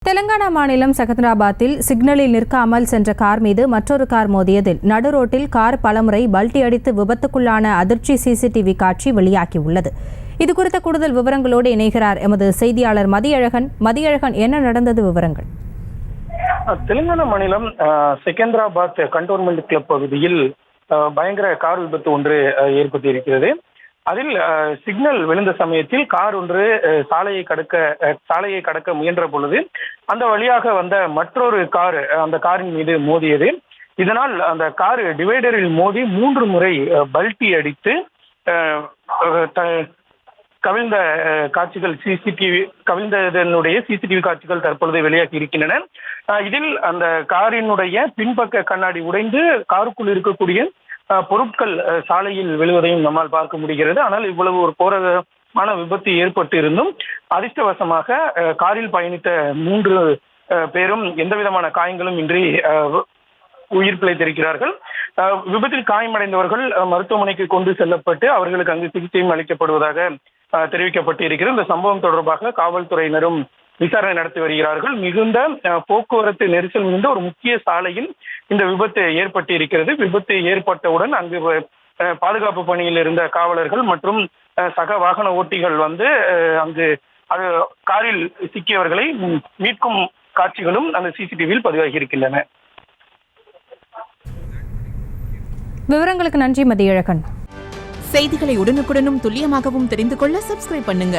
தெலங்கானா மாநிலம் செகந்திராபாத்தில் சிக்னலில் நிற்காமல் சென்ற கார் மீது மற்றொரு கார் மோதியதில் நடுரோட்டில் கார் பலமுறை பல்டி அடித்து விபத்துக்குள்ளான அதிர்ச்சி சிசிடிவி காட்சி வெளியாகியுள்ளது. இதுகுறித்த கூடுதல் விவரங்களோடு இணைகிறார் எமது செய்தியாளர் மதியழகன். என்ன நடந்தது விவரங்கள்? தெலுங்கானா மாநிலம் செகந்திராபாத் கண்டோன்மெண்ட் கிளப் பகுதியில் பயங்கர கார் விபத்து ஒன்று ஏற்பட்டிருக்கிறது. அதில் சிக்னல் விழுந்த சமயத்தில் கார் ஒன்று சாலையை கடக்க முயன்ற பொழுது அந்த வழியாக வந்த மற்றொரு கார் அந்த காரின் மீது மோதியது. இதனால் அந்த கார் டிவைடரில் மோதி 3 முறை பல்டி அடித்து கவிழ்ந்த காட்சிகள் கவிழ்ந்ததனுடைய சிசிடிவி காட்சிகள் தற்பொழுது வெளியாகி இருக்கின்றன. இதில் அந்த காரினுடைய பின்பக்க கண்ணாடி உடைந்து காருக்குள் இருக்கக்கூடிய பொருட்கள் சாலையில் விழுவதையும் நம்மால் பார்க்க முடிகிறது. ஆனால் இவ்வளவு ஒரு கோரமான விபத்து ஏற்பட்டு இருந்தும் அதிர்ஷ்டவசமாக காரில் பயணித்த 3 பேரும் எந்த விதமான காயங்களும் இன்றி உயிர் பிழைத்திருக்கிறார்கள். விபத்தில் காயமடைந்தவர்கள் மருத்துவமனைக்கு கொண்டு செல்லப்பட்டு அவர்களுக்கு அங்கு சிகிச்சையும் அளிக்கப்படுவதாக தெரிவிக்கப்பட்டு இருக்கிறது. இந்த சம்பவம் தொடர்பாக காவல்துறையினரும் விசாரணை நடத்தி வருகிறார்கள். மிகுந்த போக்குவரத்து நெரிசல் மிகுந்த ஒரு முக்கிய சாலையில் இந்த விபத்து ஏற்பட்டு இருக்கிறது. விபத்து ஏற்பட்டவுடன் அங்கு பாதுகாப்பு பணியில் இருந்த காவலர்கள் மற்றும் சக வாகன ஓட்டிகள் அங்கு காரில் சிக்கியவர்களை மீட்கும் காட்சிகளும் அந்த சிசிடிவியில் பதிவாகி இருக்கின்றன. விவரங்களுக்கு நன்றி மதியழகன். செய்திகளை உடனுக்குடனும் துல்லியமாகவும் தெரிந்து கொள்ள சப்ஸ்கிரைப் பண்ணுங்க.